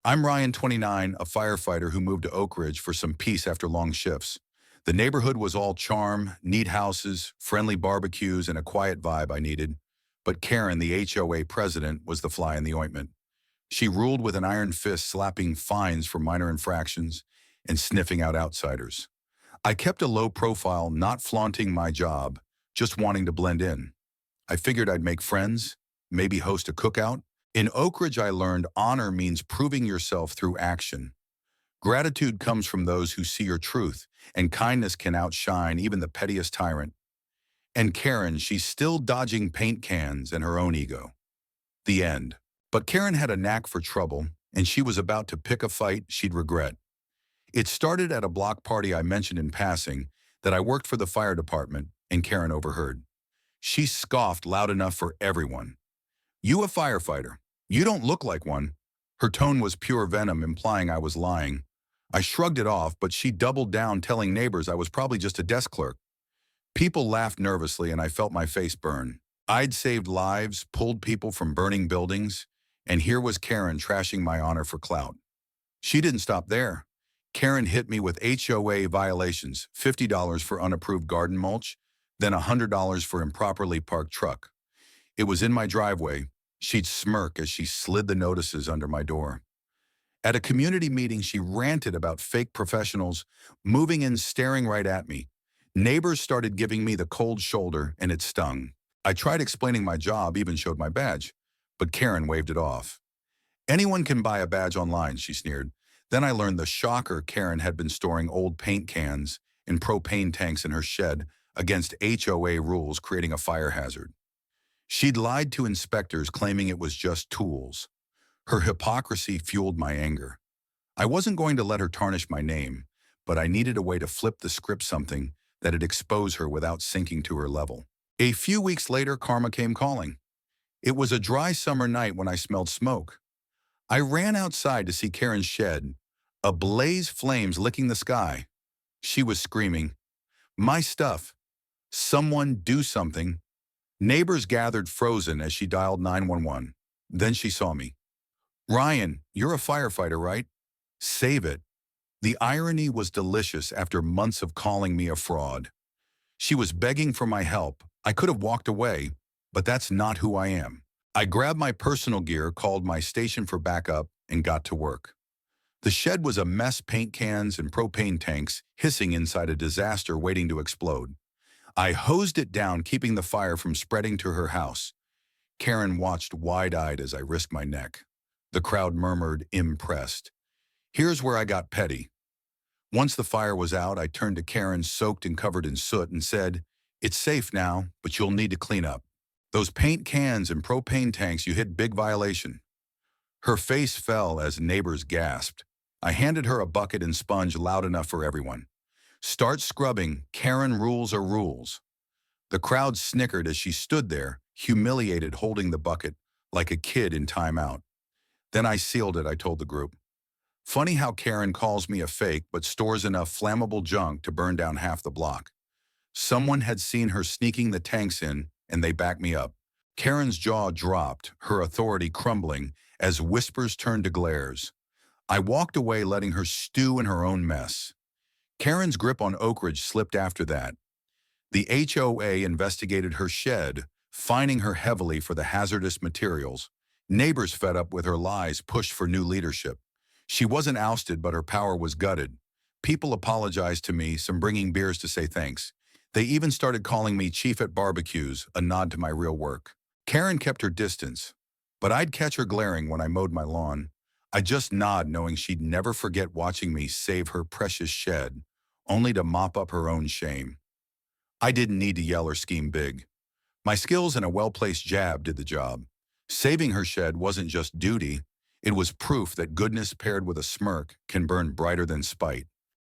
I'm Ryan, 29, a firefighter who moved to Oak Ridge for some peace after long shifts. The neighborhood was all charm, neat houses, friendly barbecues, and a quiet vibe I needed. But Karen, the HOA president, was the fly in the ointment. She ruled with an iron fist, slapping fines for minor infractions and sniffing out outsiders. I kept a low profile, not flaunting my job, just wanting to blend in. I figured I'd make friends, maybe host a cookout. In Oak Ridge, I learned honor means proving yourself through action. Gratitude comes from those who see your truth, and kindness can outshine even the pettiest tyrant. And Karen, she's still dodging paint cans and her own ego. The end. But Karen had a knack for trouble, and she was about to pick a fight she'd regret. It started at a block party I mentioned in passing that I worked for the fire department, and Karen overheard. She scoffed loud enough for everyone. "You a firefighter. You don't look like one." Her tone was pure venom, implying I was lying. I shrugged it off, but she doubled down, telling neighbors I was probably just a desk clerk. People laughed nervously, and I felt my face burn. I'd saved lives, pulled people from burning buildings, and here was Karen trashing my honor for clout. She didn't stop there. Karen hit me with HOA violations, $50 for unapproved garden mulch, then $100 for improperly parked truck. It was in my driveway. She'd smirk as she slid the notices under my door. At a community meeting, she ranted about fake professionals, moving in staring right at me. Neighbors started giving me the cold shoulder, and it stung. I tried explaining my job, even showed my badge, but Karen waved it off. "Anyone can buy a badge online," she sneered. Then I learned the shocker: Karen had been storing old paint cans and propane tanks in her shed against HOA rules, creating a fire hazard. She'd lied to inspectors, claiming it was just tools. Her hypocrisy fueled my anger. I wasn't going to let her tarnish my name, but I needed a way to flip the script, something that'd expose her without sinking to her level. A few weeks later, karma came calling. It was a dry summer night when I smelled smoke. I ran outside to see Karen's shed, ablaze, flames licking the sky. She was screaming, "My stuff! Someone do something!" Neighbors gathered, frozen, as she dialed 911. Then she saw me. "Ryan, you're a firefighter, right? Save it." The irony was delicious after months of calling me a fraud. She was begging for my help. I could have walked away, but that's not who I am. I grabbed my personal gear, called my station for backup, and got to work. The shed was a mess, paint cans and propane tanks hissing inside a disaster waiting to explode. I hosed it down, keeping the fire from spreading to her house. Karen watched wide-eyed as I risked my neck. The crowd murmured, impressed. Here's where I got petty. Once the fire was out, I turned to Karen, soaked and covered in soot, and said, "It's safe now, but you'll need to clean up. Those paint cans and propane tanks, you hit big violation." Her face fell as neighbors gasped. I handed her a bucket and sponge loud enough for everyone. "Start scrubbing. Karen rules are rules." The crowd snickered as she stood there, humiliated, holding the bucket like a kid in timeout. Then I sealed it, I told the group. Funny how Karen calls me a fake but stores enough flammable junk to burn down half the block. Someone had seen her sneaking the tanks in, and they backed me up. Karen's jaw dropped, her authority crumbling as whispers turned to glares. I walked away, letting her stew in her own mess. Karen's grip on Oak Ridge slipped after that. The HOA investigated her shed, fining her heavily for the hazardous materials. Neighbors, fed up with her lies, pushed for new leadership. She wasn't ousted, but her power was gutted. People apologized to me, some bringing beers to say thanks. They even started calling me chief at barbecues, a nod to my real work. Karen kept her distance, but I'd catch her glaring when I mowed my lawn. I'd just nod, knowing she'd never forget watching me save her precious shed, only to mop up her own shame. I didn't need to yell or scheme big. My skills and a well-placed jab did the job. Saving her shed wasn't just duty, it was proof that goodness paired with a smirk can burn brighter than spite.